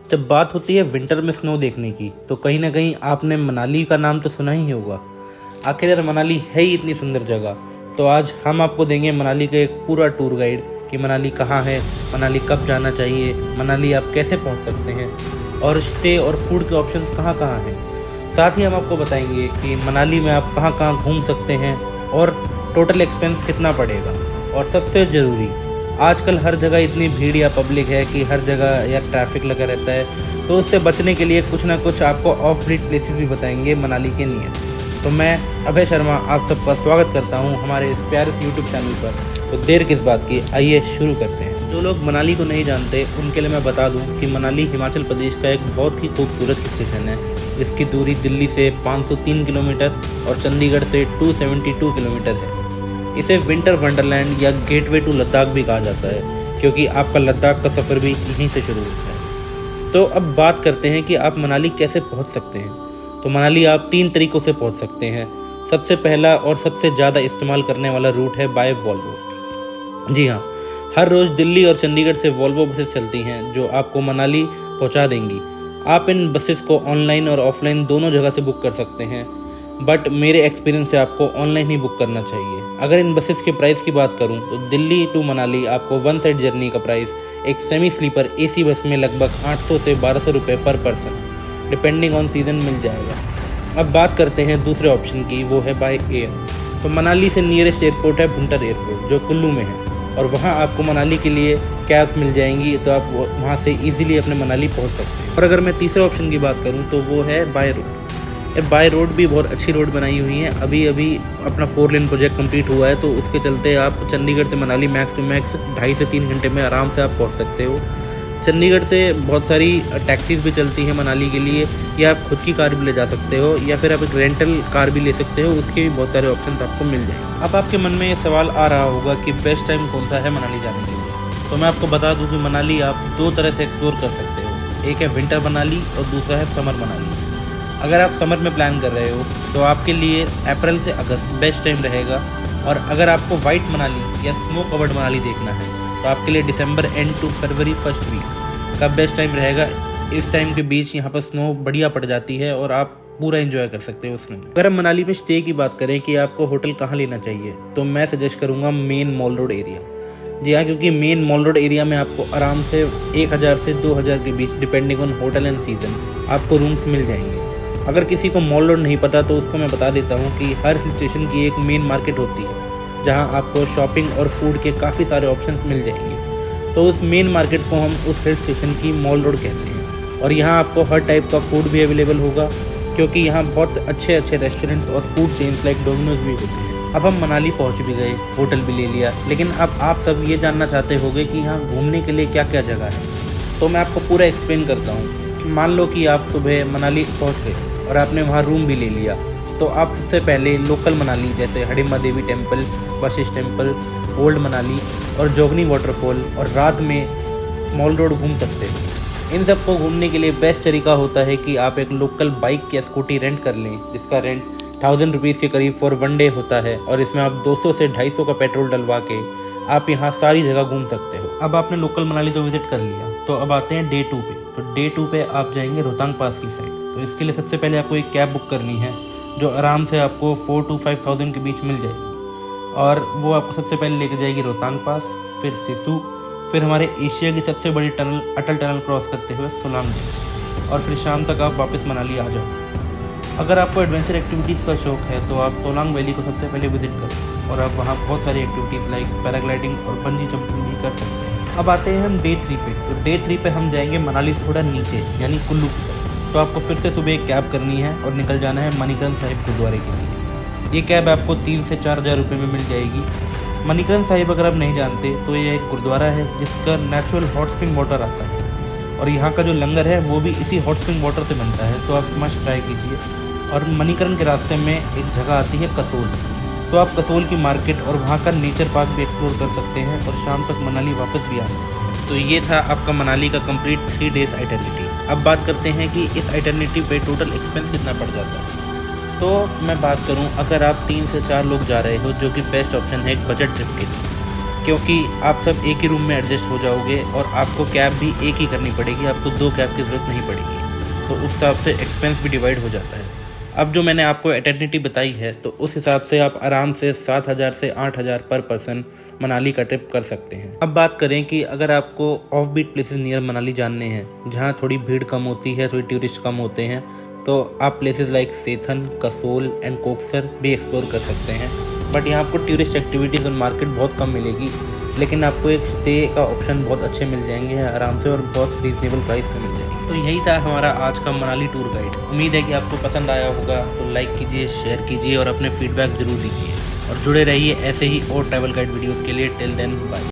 जब बात होती है विंटर में स्नो देखने की तो कहीं ना कहीं आपने मनाली का नाम तो सुना ही होगा। आखिर यार मनाली है ही इतनी सुंदर जगह। तो आज हम आपको देंगे मनाली का एक पूरा टूर गाइड कि मनाली कहाँ है, मनाली कब जाना चाहिए, मनाली आप कैसे पहुंच सकते हैं और स्टे और फूड के ऑप्शंस कहाँ कहाँ हैं। साथ ही हम आपको बताएंगे कि मनाली में आप कहाँ कहाँ घूम सकते हैं और टोटल एक्सपेंस कितना पड़ेगा। और सबसे ज़रूरी, आजकल हर जगह इतनी भीड़ या पब्लिक है कि हर जगह या ट्रैफिक लगा रहता है, तो उससे बचने के लिए कुछ ना कुछ आपको ऑफ ग्रिड प्लेसेस भी बताएंगे मनाली के लिए। तो मैं अभय शर्मा आप सबका स्वागत करता हूं हमारे इस प्यारे से यूट्यूब चैनल पर। तो देर किस बात की, आइए शुरू करते हैं। जो लोग मनाली को नहीं जानते उनके लिए मैं बता दूं कि मनाली हिमाचल प्रदेश का एक बहुत ही खूबसूरत स्टेशन है, जिसकी दूरी दिल्ली से 503 किलोमीटर और चंडीगढ़ से 272 किलोमीटर है। इसे विंटर वंडरलैंड या गेटवे टू लद्दाख भी कहा जाता है, क्योंकि आपका लद्दाख का सफ़र भी यहीं से शुरू होता है। तो अब बात करते हैं कि आप मनाली कैसे पहुंच सकते हैं। तो मनाली आप 3 तरीक़ों से पहुंच सकते हैं। सबसे पहला और सबसे ज़्यादा इस्तेमाल करने वाला रूट है बाय वॉल्वो। जी हाँ, हर रोज़ दिल्ली और चंडीगढ़ से वॉल्वो बसेस चलती हैं जो आपको मनाली पहुंचा देंगी। आप इन बसेस को ऑनलाइन और ऑफलाइन दोनों जगह से बुक कर सकते हैं, बट मेरे एक्सपीरियंस से आपको ऑनलाइन ही बुक करना चाहिए। अगर इन बसेस के प्राइस की बात करूं तो दिल्ली टू मनाली आपको वन साइड जर्नी का प्राइस एक सेमी स्लीपर एसी बस में लगभग 800 से 1200 रुपये पर पर्सन डिपेंडिंग ऑन सीज़न मिल जाएगा। अब बात करते हैं दूसरे ऑप्शन की, वो है बाय एयर। तो मनाली से नियरेस्ट एयरपोर्ट है भुंटर एयरपोर्ट जो कुल्लू में है, और वहाँ आपको मनाली के लिए कैब्स मिल जाएंगी, तो आप वहाँ से ईजिली अपने मनाली पहुँच सकते हैं। और अगर मैं तीसरे ऑप्शन की बात करूँ तो वो है बाय रोड। बाय रोड भी बहुत अच्छी रोड बनाई हुई है। अभी अपना 4 लेन प्रोजेक्ट कंप्लीट हुआ है, तो उसके चलते आप चंडीगढ़ से मनाली मैक्स टू मैक्स 2.5 से 3 घंटे में आराम से आप पहुंच सकते हो। चंडीगढ़ से बहुत सारी टैक्सीज भी चलती हैं मनाली के लिए, या आप खुद की कार भी ले जा सकते हो, या फिर आप एक रेंटल कार भी ले सकते हो। उसके भी बहुत सारे ऑप्शन आपको मिल जाएंगे। अब आपके मन में ये सवाल आ रहा होगा कि बेस्ट टाइम कौन सा है मनाली जाने के लिए। तो मैं आपको बता दूँ कि मनाली आप 2 तरह से एक्सप्लोर कर सकते हो। एक है विंटर मनाली और दूसरा है समर मनाली। अगर आप समर में प्लान कर रहे हो तो आपके लिए अप्रैल से अगस्त बेस्ट टाइम रहेगा, और अगर आपको वाइट मनाली या स्नो कवर्ड मनाली देखना है तो आपके लिए दिसंबर एंड टू फरवरी फर्स्ट वीक का बेस्ट टाइम रहेगा। इस टाइम के बीच यहाँ पर स्नो बढ़िया पड़ जाती है और आप पूरा एंजॉय कर सकते हो उसमें। अगर हम मनाली में स्टे की बात करें कि आपको होटल कहाँ लेना चाहिए, तो मैं सजेस्ट करूँगा मेन मॉल रोड एरिया। जी हाँ, क्योंकि मेन मॉल रोड एरिया में आपको आराम से 1000 से 2000 के बीच depending on hotel and season आपको रूम्स मिल जाएंगे। अगर किसी को मॉल रोड नहीं पता तो उसको मैं बता देता हूँ कि हर हिल स्टेशन की एक मेन मार्केट होती है, जहाँ आपको शॉपिंग और फूड के काफ़ी सारे ऑप्शंस मिल जाएंगे। तो उस मेन मार्केट को हम उस हिल स्टेशन की मॉल रोड कहते हैं। और यहाँ आपको हर टाइप का फूड भी अवेलेबल होगा, क्योंकि यहाँ बहुत से अच्छे अच्छे रेस्टोरेंट्स और फूड चेन्स लाइक डोमिनोज भी होते हैं। अब हम मनाली पहुँच भी गए, होटल भी ले लिया, लेकिन अब आप सब ये जानना चाहते होंगे कि यहाँ घूमने के लिए क्या क्या जगह है। तो मैं आपको पूरा एक्सप्लेन करता हूँ। मान लो कि आप सुबह मनाली पहुँच गए और आपने वहाँ रूम भी ले लिया, तो आप सबसे पहले लोकल मनाली जैसे Hadimba Devi temple, Vashisht temple, old Manali और जोगनी वाटरफॉल और रात में मॉल रोड घूम सकते हैं। इन सबको घूमने के लिए बेस्ट तरीका होता है कि आप एक लोकल बाइक या स्कूटी रेंट कर लें, जिसका रेंट 1000 रुपीज़ के करीब फॉर 1 डे होता है, और इसमें आप 200 से 250 का पेट्रोल डलवा के आप यहाँ सारी जगह घूम सकते हो। अब आपने लोकल मनाली तो विजिट कर लिया, तो अब आते हैं डे 2 पे। तो डे 2 पे आप जाएंगे रोहतांग पास की साइड। तो इसके लिए सबसे पहले आपको एक कैब बुक करनी है, जो आराम से आपको 4 to 5000 के बीच मिल जाएगी, और वो आपको सबसे पहले लेकर जाएगी रोहतांग पास, फिर सिसु, फिर हमारे एशिया की सबसे बड़ी टनल अटल टनल क्रॉस करते हुए सोलांग, और फिर शाम तक आप वापस मनाली आ जाओ। अगर आपको एडवेंचर एक्टिविटीज़ का शौक है तो आप सोलांग वैली को सबसे पहले विजिट करें, और आप वहाँ बहुत सारी एक्टिविटीज़ लाइक पैराग्लाइडिंग और बंजी जंपिंग भी कर सकते हैं। अब आते हैं हम डे 3 पे। तो डे 3 पे हम जाएंगे मनाली से थोड़ा नीचे यानी कुल्लू की तरफ। तो आपको फिर से सुबह एक कैब करनी है और निकल जाना है मणिकरण साहिब गुरुद्वारे के लिए। ये कैब आपको 3 से 4000 रुपये में मिल जाएगी। मणिकरण साहिब अगर आप नहीं जानते तो ये एक गुरुद्वारा है जिसका नेचुरल हॉट स्प्रिंग वाटर आता है, और यहाँ का जो लंगर है वो भी इसी हॉट स्प्रिंग वाटर से बनता है, तो आप मस्ट ट्राई कीजिए। और मणिकरण के रास्ते में एक जगह आती है कसोल, तो आप कसोल की मार्केट और वहाँ का नेचर पार्क भी एक्सप्लोर कर सकते हैं, और शाम तक मनाली वापस भी आ सकते हैं। तो ये था आपका मनाली का कंप्लीट 3 डेज आइटरनिटी। अब बात करते हैं कि इस आइटरनिटी पे टोटल एक्सपेंस कितना पड़ जाता है। तो मैं बात करूं, अगर आप 3 से 4 लोग जा रहे हो, जो कि बेस्ट ऑप्शन है एक बजट ट्रिप के लिए, क्योंकि आप सब एक ही रूम में एडजस्ट हो जाओगे और आपको कैब भी एक ही करनी पड़ेगी, आपको 2 कैब की ज़रूरत नहीं पड़ेगी। तो उस हिसाब से एक्सपेंस भी डिवाइड हो जाता है। अब जो मैंने आपको एटर्निटी बताई है तो उस हिसाब से आप आराम से 7,000 से 8,000 पर पर्सन मनाली का ट्रिप कर सकते हैं। अब बात करें कि अगर आपको off beat places near Manali जानने हैं, जहाँ थोड़ी भीड़ कम होती है, थोड़ी टूरिस्ट कम होते हैं, तो आप places like Sethan, Kasol and Koksar भी एक्सप्लोर कर सकते हैं। बट यहाँ आपको टूरिस्ट एक्टिविटीज़ और मार्केट बहुत कम मिलेगी, लेकिन आपको एक स्टे का ऑप्शन बहुत अच्छे मिल जाएंगे आराम से और बहुत रीजनेबल प्राइस पे मिल जाएंगे। तो यही था हमारा आज का मनाली टूर गाइड। उम्मीद है कि आपको पसंद आया होगा, तो लाइक कीजिए, शेयर कीजिए और अपने फीडबैक ज़रूर दीजिए और जुड़े रहिए ऐसे ही और ट्रैवल गाइड वीडियोज़ के लिए। Till then bye.